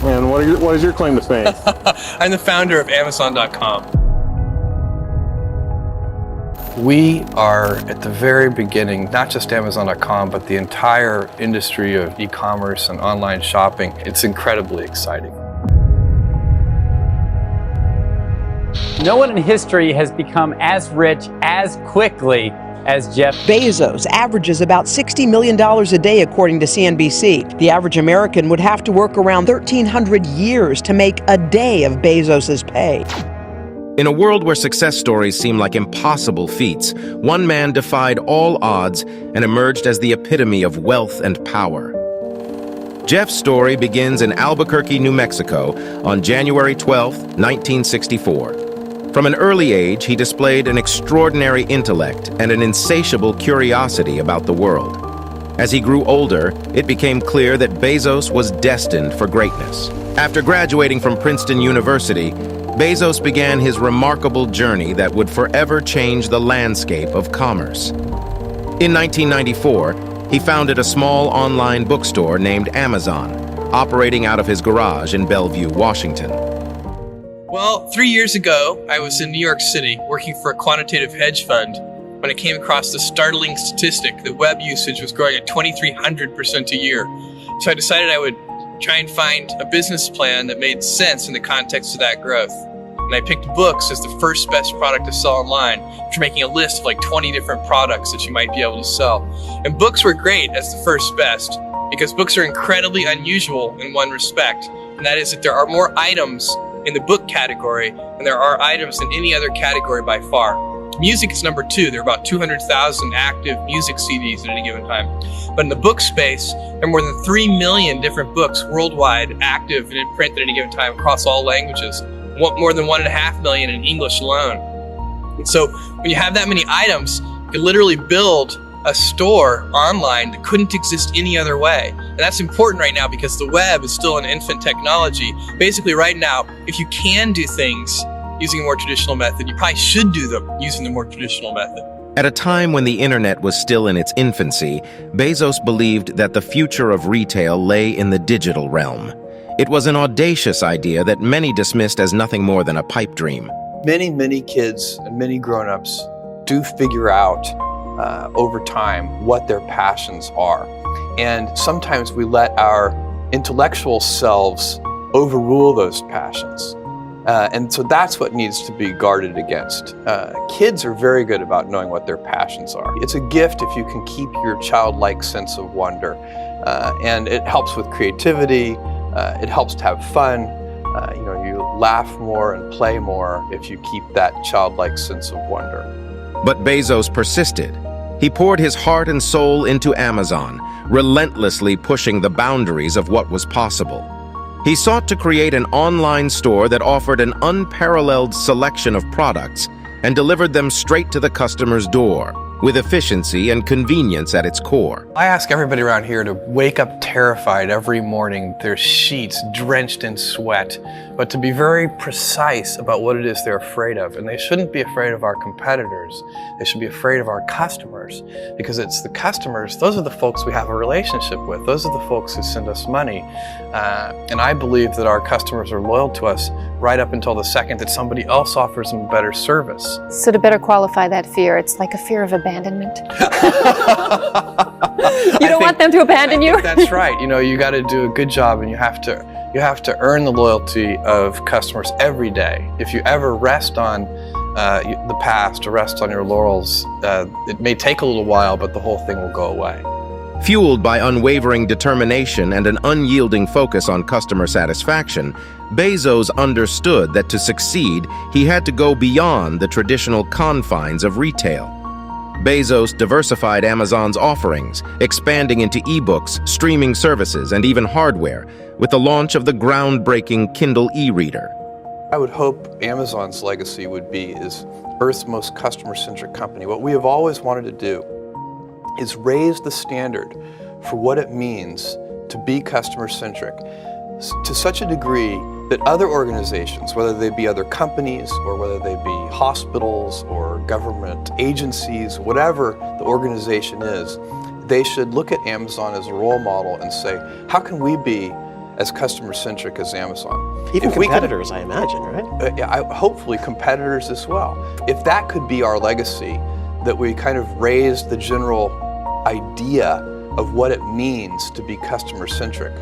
And what is your claim to fame? I'm the founder of Amazon.com. We are at the very beginning, not just Amazon.com, but the entire industry of e-commerce and online shopping. It's incredibly exciting. No one in history has become as rich as quickly as Jeff Bezos averages about $60 million a day, according to CNBC. The average American would have to work around 1,300 years to make a day of Bezos's pay. In a world where success stories seem like impossible feats, one man defied all odds and emerged as the epitome of wealth and power. Jeff's story begins in Albuquerque, New Mexico on January 12, 1964. From an early age, he displayed an extraordinary intellect and an insatiable curiosity about the world. As he grew older, it became clear that Bezos was destined for greatness. After graduating from Princeton University, Bezos began his remarkable journey that would forever change the landscape of commerce. In 1994, he founded a small online bookstore named Amazon, operating out of his garage in Bellevue, Washington. Well, 3 years ago, I was in New York City working for a quantitative hedge fund when I came across the startling statistic that web usage was growing at 2,300% a year. So I decided I would try and find a business plan that made sense in the context of that growth. And I picked books as the first best product to sell online, after making a list of like 20 different products that you might be able to sell. And books were great as the first best because books are incredibly unusual in one respect, and that is that there are more items in the book category than there are items in any other category by far. Music is number 2. There are about 200,000 active music CDs at any given time. But in the book space, there are more than 3 million different books worldwide active and in print at any given time across all languages. More than 1.5 million in English alone. And so when you have that many items, you can literally build a store online that couldn't exist any other way. And that's important right now because the web is still an infant technology. Basically right now, if you can do things using a more traditional method, you probably should do them using the more traditional method. At a time when the internet was still in its infancy, Bezos believed that the future of retail lay in the digital realm. It was an audacious idea that many dismissed as nothing more than a pipe dream. Many kids and many grown-ups do figure out over time what their passions are. And sometimes we let our intellectual selves overrule those passions. And so that's what needs to be guarded against. Kids are very good about knowing what their passions are. It's a gift if you can keep your childlike sense of wonder. And it helps with creativity. It helps to have fun. You laugh more and play more if you keep that childlike sense of wonder. But Bezos persisted. He poured his heart and soul into Amazon, relentlessly pushing the boundaries of what was possible. He sought to create an online store that offered an unparalleled selection of products and delivered them straight to the customer's door, with efficiency and convenience at its core. I ask everybody around here to wake up terrified every morning, their sheets drenched in sweat, but to be very precise about what it is they're afraid of. And they shouldn't be afraid of our competitors. They should be afraid of our customers, because it's the customers, those are the folks we have a relationship with. Those are the folks who send us money. And I believe that our customers are loyal to us right up until the second that somebody else offers them better service. So to better qualify that fear, it's like a fear of abandonment. You don't want them to abandon you? That's right. You got to do a good job, and you have to earn the loyalty of customers every day. If you ever rest on the past or rest on your laurels, it may take a little while, but the whole thing will go away. Fueled by unwavering determination and an unyielding focus on customer satisfaction, Bezos understood that to succeed, he had to go beyond the traditional confines of retail. Bezos diversified Amazon's offerings, expanding into ebooks, streaming services, and even hardware, with the launch of the groundbreaking Kindle e-reader. I would hope Amazon's legacy would be as Earth's most customer-centric company. What we have always wanted to do is raise the standard for what it means to be customer-centric to such a degree that other organizations, whether they be other companies or whether they be hospitals or government agencies, whatever the organization is, they should look at Amazon as a role model and say, how can we be as customer-centric as Amazon. Even If we could- competitors, I imagine, right? hopefully competitors as well. If that could be our legacy, that we kind of raised the general idea of what it means to be customer-centric,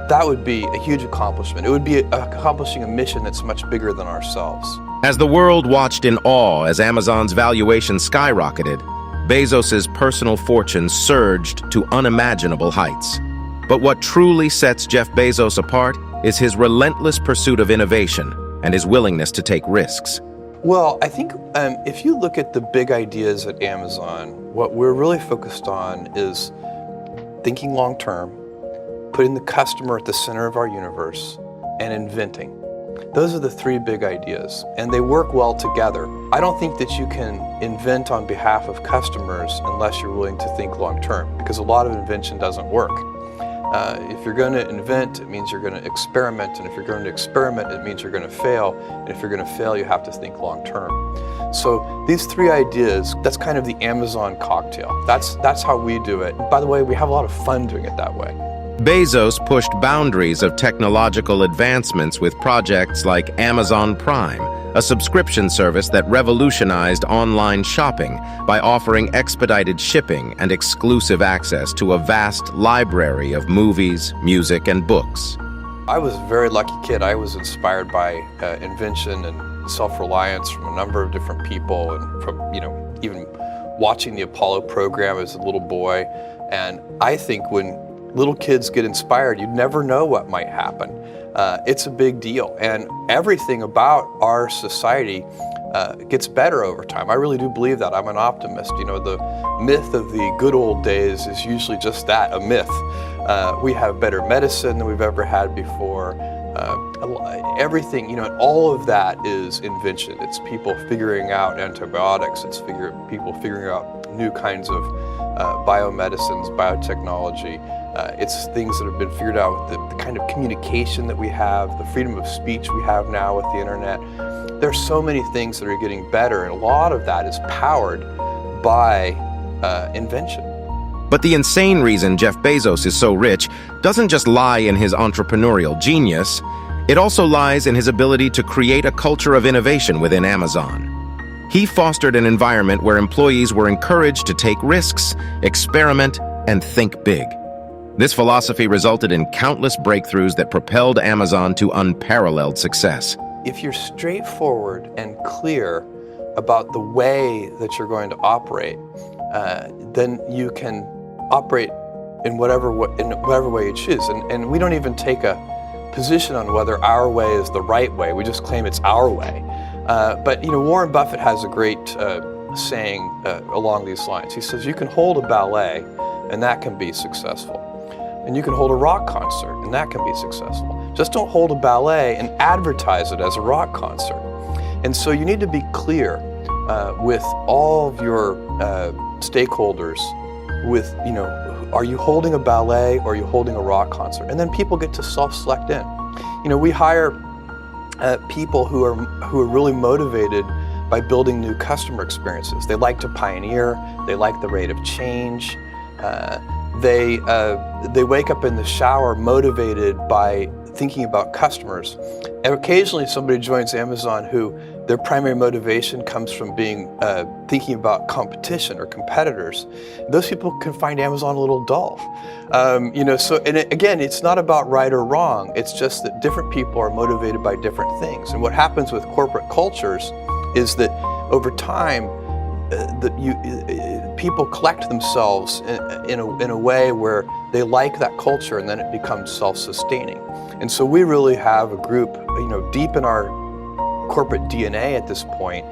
that would be a huge accomplishment. It would be accomplishing a mission that's much bigger than ourselves. As the world watched in awe as Amazon's valuation skyrocketed, Bezos's personal fortune surged to unimaginable heights. But what truly sets Jeff Bezos apart is his relentless pursuit of innovation and his willingness to take risks. Well, I think if you look at the big ideas at Amazon, what we're really focused on is thinking long-term, putting the customer at the center of our universe, and inventing. Those are the three big ideas, and they work well together. I don't think that you can invent on behalf of customers unless you're willing to think long-term, because a lot of invention doesn't work. If you're going to invent, it means you're going to experiment, and if you're going to experiment, it means you're going to fail, and if you're going to fail, you have to think long-term. So these three ideas, that's kind of the Amazon cocktail. That's how we do it. By the way, we have a lot of fun doing it that way. Bezos pushed boundaries of technological advancements with projects like Amazon Prime, a subscription service that revolutionized online shopping by offering expedited shipping and exclusive access to a vast library of movies, music, and books. I was a very lucky kid. I was inspired by invention and self-reliance from a number of different people, and from, even watching the Apollo program as a little boy. And I think when little kids get inspired, you never know what might happen. It's a big deal, and everything about our society gets better over time. I really do believe that. I'm an optimist. The myth of the good old days is usually just that, a myth. We have better medicine than we've ever had before. Everything, all of that is invention. It's people figuring out antibiotics. It's people figuring out new kinds of biomedicines, biotechnology. It's things that have been figured out with the kind of communication that we have, the freedom of speech we have now with the internet. There's so many things that are getting better, and a lot of that is powered by invention. But the insane reason Jeff Bezos is so rich doesn't just lie in his entrepreneurial genius. It also lies in his ability to create a culture of innovation within Amazon. He fostered an environment where employees were encouraged to take risks, experiment, and think big. This philosophy resulted in countless breakthroughs that propelled Amazon to unparalleled success. If you're straightforward and clear about the way that you're going to operate, then you can operate in whatever way you choose. And we don't even take a position on whether our way is the right way. We just claim it's our way. But Warren Buffett has a great saying along these lines. He says, you can hold a ballet, and that can be successful. And you can hold a rock concert, and that can be successful. Just don't hold a ballet and advertise it as a rock concert. And so you need to be clear with all of your stakeholders with, are you holding a ballet or are you holding a rock concert? And then people get to self-select in. We hire people who are really motivated by building new customer experiences. They like to pioneer, they like the rate of change. They wake up in the shower motivated by thinking about customers. And occasionally somebody joins Amazon who their primary motivation comes from thinking about competition or competitors. Those people can find Amazon a little dull. Again, it's not about right or wrong. It's just that different people are motivated by different things. And what happens with corporate cultures is that over time, people collect themselves in a way where they like that culture, and then it becomes self-sustaining. And so we really have a group, deep in our corporate DNA at this point,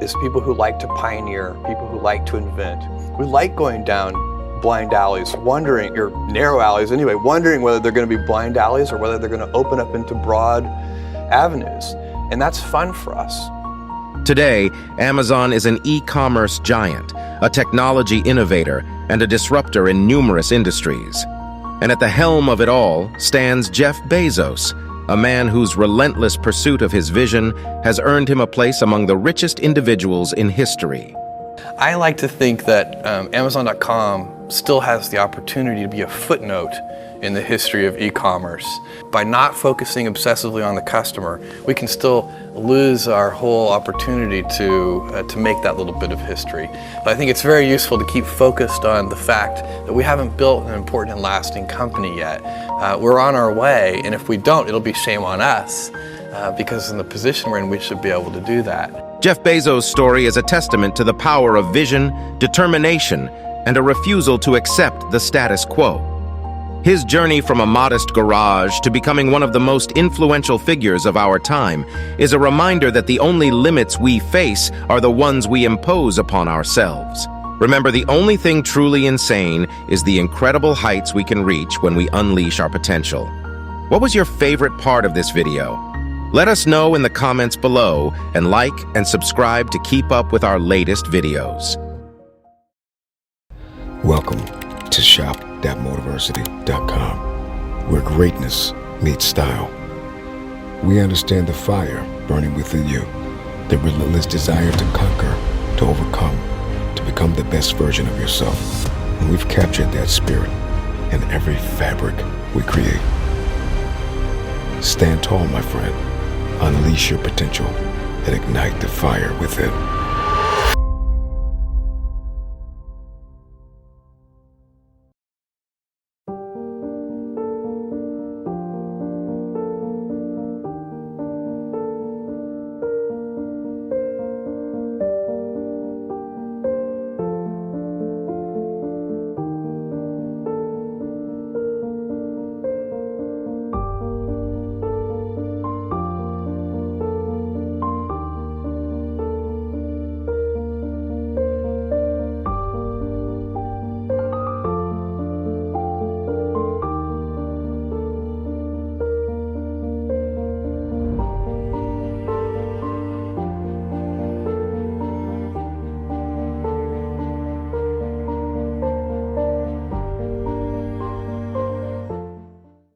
is people who like to pioneer, people who like to invent. We like going down blind alleys, or narrow alleys anyway, wondering whether they're going to be blind alleys or whether they're going to open up into broad avenues. And that's fun for us. Today, Amazon is an e-commerce giant, a technology innovator, and a disruptor in numerous industries. And at the helm of it all stands Jeff Bezos, a man whose relentless pursuit of his vision has earned him a place among the richest individuals in history. I like to think that Amazon.com still has the opportunity to be a footnote in the history of e-commerce. By not focusing obsessively on the customer, we can still lose our whole opportunity to make that little bit of history. But I think it's very useful to keep focused on the fact that we haven't built an important and lasting company yet. We're on our way, and if we don't, it'll be shame on us, because in the position we're in, we should be able to do that. Jeff Bezos' story is a testament to the power of vision, determination, and a refusal to accept the status quo. His journey from a modest garage to becoming one of the most influential figures of our time is a reminder that the only limits we face are the ones we impose upon ourselves. Remember, the only thing truly insane is the incredible heights we can reach when we unleash our potential. What was your favorite part of this video? Let us know in the comments below, and like and subscribe to keep up with our latest videos. Welcome to shop.motiversity.com, where greatness meets style. We understand the fire burning within you, the relentless desire to conquer, to overcome, to become the best version of yourself. And we've captured that spirit in every fabric we create. Stand tall, my friend. Unleash your potential and ignite the fire within.